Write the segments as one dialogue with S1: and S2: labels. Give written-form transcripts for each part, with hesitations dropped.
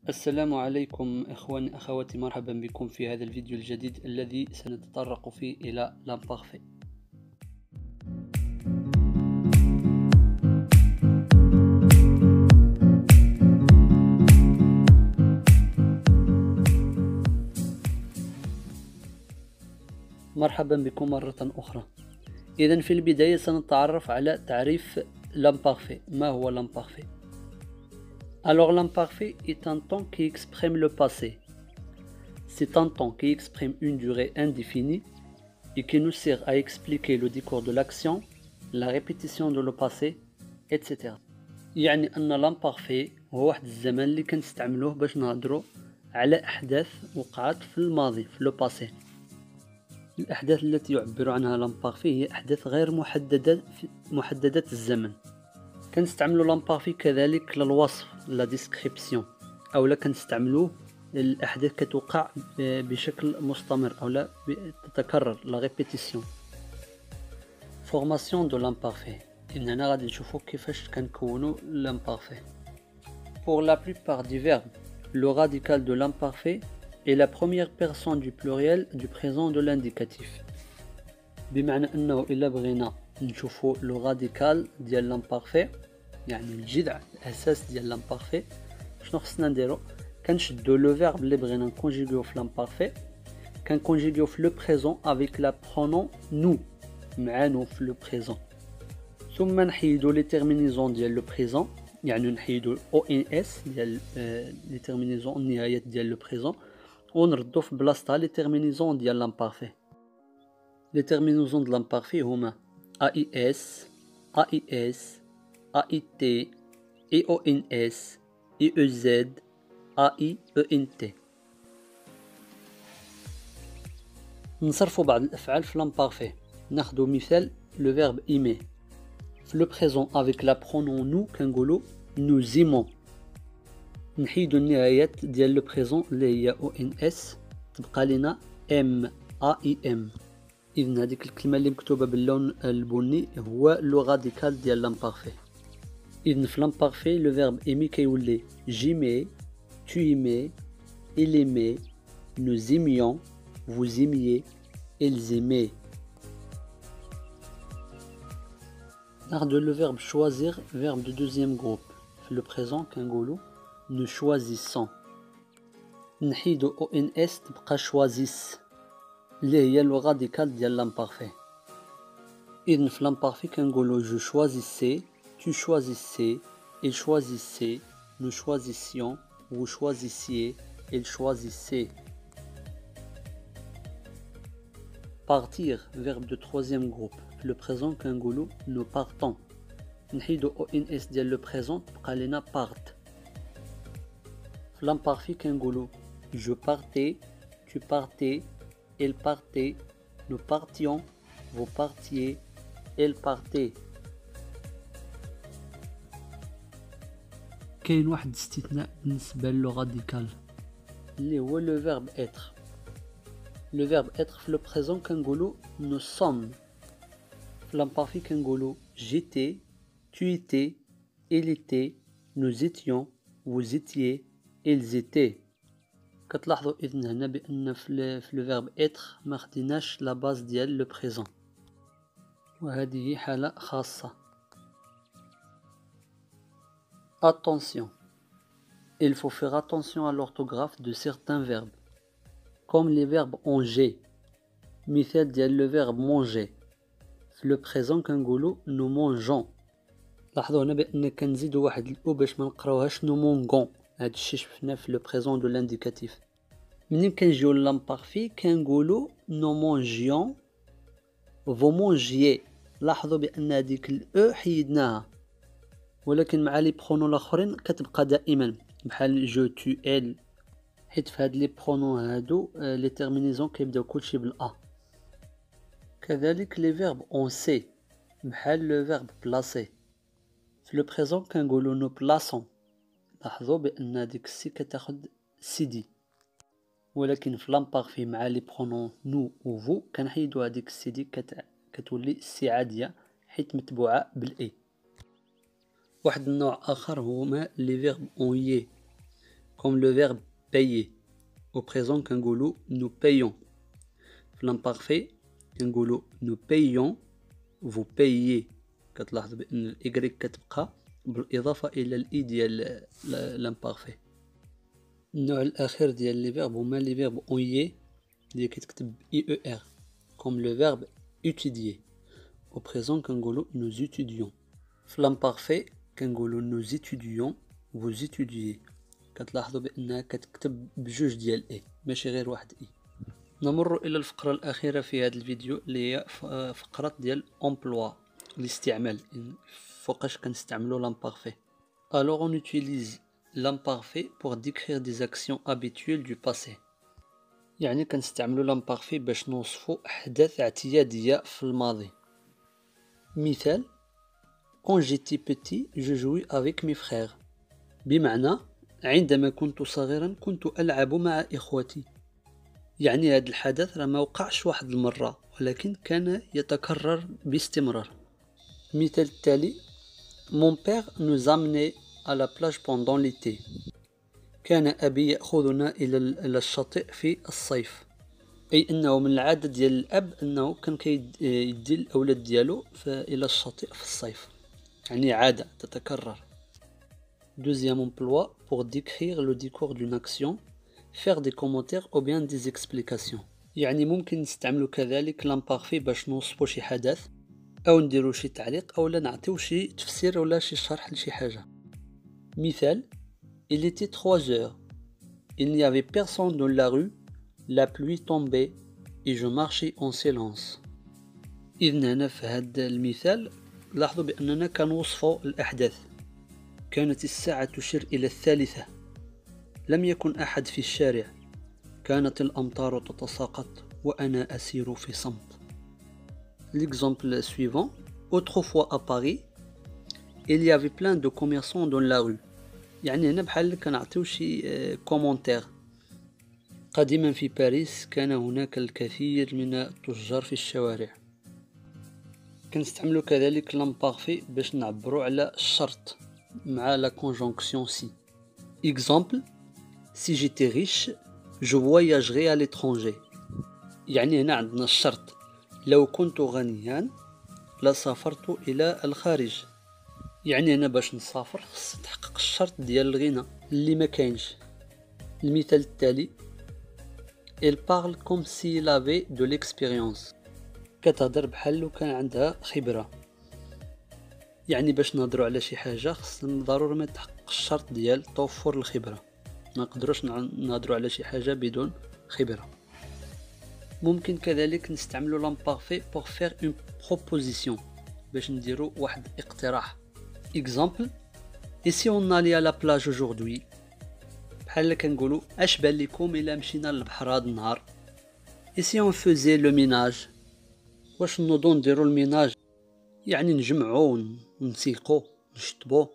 S1: السلام عليكم إخواني أخواتي، مرحبا بكم في هذا الفيديو الجديد الذي سنتطرق فيه إلى l'imparfait. مرحبا بكم مرة أخرى. إذن في البداية سنتعرف على تعريف l'imparfait. ما هو l'imparfait؟ Alors l'imparfait est un temps qui exprime le passé. C'est un temps qui exprime une durée indéfinie et qui nous sert à expliquer le décours de l'action, la répétition de le passé, etc. يعني أن l'imparfait هو واحد الزمن اللي كنستعملوه باش نهضروا على أحداث وقعت في الماضي، في لو باسي. الأحداث التي يعبر عنها l'imparfait هي أحداث غير محددة الزمن. كنستعملوا l'imparfait كذلك للوصف، لا ديسكريبسيون، أو لا كنستعملوه الأحداث كتوقع بشكل مستمر أو لا تتكرر، لا ريبيتيسيون. فورماسيون دو l'imparfait. إننا غادي نشوفوا كيفاش كنكونوا l'imparfait. Pour la plupart des verbes, le radical de l'imparfait est la première personne du pluriel du présent de l'indicatif. بمعنى أنه إلا بغينا نشوفوا لو راديكال ديال l'imparfait، يعني الجذع الأساس ديال l'imparfait، شنو خصنا نديرو؟ كنشدو لو فيرب اللي بغينا نكونجيغيو في l'imparfait، كنكونجيغيو في لو بريزون افيك لا برونون نو، مع نو في لو بريزون. ثم نحيدو لي تيرمينيزون ديال لو بريزون، يعني نحيدو او ان اس ديال لي تيرمينيزون النهايات ديال لو بريزون، ونردو في بلاصتها لي تيرمينيزون ديال l'imparfait. لي تيرمينيزون ديال l'imparfait هما AIS, AIS, AIT, EONS, EEZ, AIENT. نصرفوا بعض الأفعال في l'imparfait. ناخدو مثال le verbe aimer. في le présent avec la pronom nous كنقولو nous aimons. نحيدو النهايات ديال le présent اللي هي ONS، تبقى لنا MAIM. إذن هذيك الكلمة اللي مكتوبة باللون البني هو لو راديكال ديال l'imparfait. إذن في l'imparfait le verbe aimer كيولي j'aimais, tu aimais, il aimait, nous aimions, vous aimiez, ils aimaient. ناخدو le verbe choisir, verbe de deuxième groupe. في le présent كنقولو nous choisissons. نحيدو ONS تبقى choisissent اللي هي لو راديكال ديال l'imparfait. إذن في l'imparfait كنقولو je choisissais, tu choisissais, il choisissait, nous choisissions, vous choisissiez, il choisissait. Partir, verbe de troisième groupe. في le présent كنقولو nous partons. نحيدو ONS ديال le présent تبقى لنا part. في l'imparfait كنقولو je partais, tu partais, il partait, nous partions, vous partiez, il partait. كاين واحد استثناء بالنسبة لو راديكال اللي هو le verbe être. Le verbe être في le présent كنقولو nous sommes. في l'imparfait كنقولو j'étais, tu étais, il était, nous étions, vous étiez, ils étaient. كتلاحظوا إذن هنا بأن في le verbe être ما خديناش لا باز ديال le présent، وهذه حالة خاصة. Attention, il faut faire attention à l'orthographe de certains verbes, comme les verbes en G. مثال ديال le verbe manger. في le présent كنقولو nous mangeons. لاحظوا هنا بأن كنزيدو واحد الأو باش ما نقراوهاش nous mangeons. هاد الشي شفناه في le présent de l'indicatif. منين كنجيو l'imparfait كنقولو nous mangions, vous mangiez. لاحظوا بأن هاديك الأو حيدناها، ولكن مع لي برونون الاخرين كتبقى دائما بحال جو تو ال، حيت في هاد لي برونون هادو لي تيرمينيزون كيبداو كلشي بالا. كذلك لي فيرب اون سي بحال لو فيرب بلاسي. في لو بريزون كنقولو نو بلاسون. لاحظوا بان هاديك السي كتاخد سيدي، ولكن في l'imparfait مع لي برونون نو و فو كنحيدو هاديك السيدي كتولي سي عاديه حيت متبوعه بالاي. واحد النوع اخر هما لي فيرب اون يي، comme le verbe payer. Au présent كنقولوا nous payons. في l'imparfait كنقولوا nous payons, vous payez. كتلاحظ بأن ال Y كتبقى بالإضافة إلى ال I ديال l'imparfait. النوع الأخير ديال لي فيرب هما لي فيرب أونيي اللي كتكتب IER comme le verbe étudier. Au présent كنقولوا nous étudions. في l'imparfait كنقولوا nous étudions, vous étudiez. كتلاحظوا بأنها كتكتب بجوج ديال إي ماشي غير واحد إي. نمر إلى الفقرة الأخيرة في هذا الفيديو اللي هي فقرة ديال emploi الاستعمال فوقاش كنستعملو l'imparfait. Alors on utilise l'imparfait pour décrire des actions habituelles du passé. يعني كنستعملو l'imparfait باش نوصفو أحداث اعتيادية في الماضي. مثال Quand j'étais petit, je jouais avec mes frères. بمعنى عندما كنت صغيرا كنت ألعب مع إخوتي. يعني هذا الحدث راه ما وقعش واحد المرة ولكن كان يتكرر باستمرار. المثال التالي Mon père nous amenait à la plage pendant l'été. كان أبي يأخذنا إلى الشاطئ في الصيف. أي أنه من العادة ديال الأب أنه كان كيدي الأولاد ديالو إلى الشاطئ في الصيف. يعني عادة تتكرر. Deuxième emploi pour décrire le décor d'une action, faire des commentaires ou bien des explications. يعني ممكن نستعملو كذلك l'imparfait باش نوصفو شي حدث أو نديرو شي تعليق أو لا نعطيو شي تفسير ولا شي شرح لشي حاجة. مثال Il était 3 heures. Il n'y avait personne dans la rue. La pluie tombait et je marchais en silence. إذن هنا في هذا المثال لاحظوا بأننا كنوصفو الأحداث. كانت الساعة تشير إلى 3. لم يكن أحد في الشارع. كانت الأمطار تتساقط وأنا أسير في صمت. L'exemple suivant. Autrefois à Paris, il y avait plein de commerçants dans la rue. يعني هنا بحال كنعطيو شي كومونتير. قديما في باريس كان هناك الكثير من التجار في الشوارع. كنستعملو كذلك l'imparfait باش نعبرو على الشرط مع la conjonction si. Exemple Si j'étais riche, je voyagerais à l'étranger. يعني هنا عندنا الشرط لو كنت غنيا لسافرت إلى الخارج. يعني هنا باش نسافر خص تحقق الشرط ديال الغنى اللي ما كاينش. المثال التالي Elle parle comme s'il avait de l'expérience. كتهضر بحال لو كان عندها خبرة. يعني باش نهضرو على شي حاجة خصنا ضروري ما تحقق الشرط ديال توفر الخبرة. ما نقدروش نهضرو على شي حاجة بدون خبرة. ممكن كذلك نستعملو l'imparfait pour faire une proposition باش نديرو واحد اقتراح. Exemple Et si on allait à la plage aujourd'hui? بحال كنقولوا اش بان لكم الا مشينا للبحر هذا النهار. Et si on faisait le ménage? واش نوضو نديرو الميناج يعني نجمعو ونسيقو نشطبو.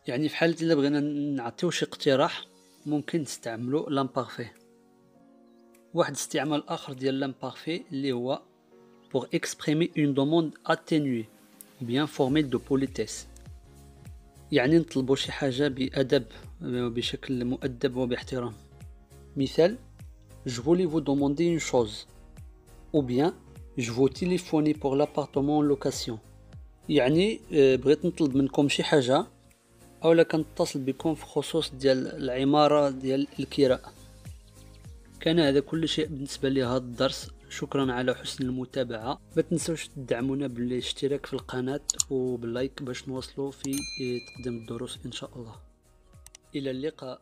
S1: يعني في حالة الا بغينا نعطيو شي اقتراح ممكن نستعملو l'imparfait. واحد استعمال اخر ديال l'imparfait اللي هو pour exprimer une demande atténuée ou bien formelle de politesse. يعني نطلبو شي حاجة بأدب بشكل مؤدب وباحترام. مثال Je voulais vous demander une chose ou bien Je vous téléphoner pour l'appartement en location. يعني بغيت نطلب منكم شي حاجة أولا كنتصل بكم في خصوص ديال العمارة ديال الكراء. كان هذا كل شيء بالنسبة لهذا الدرس. شكرا على حسن المتابعة. ما تنسوش تدعمونا بالاشتراك في القناة وباللايك باش نوصلوا في تقديم الدروس إن شاء الله. إلى اللقاء.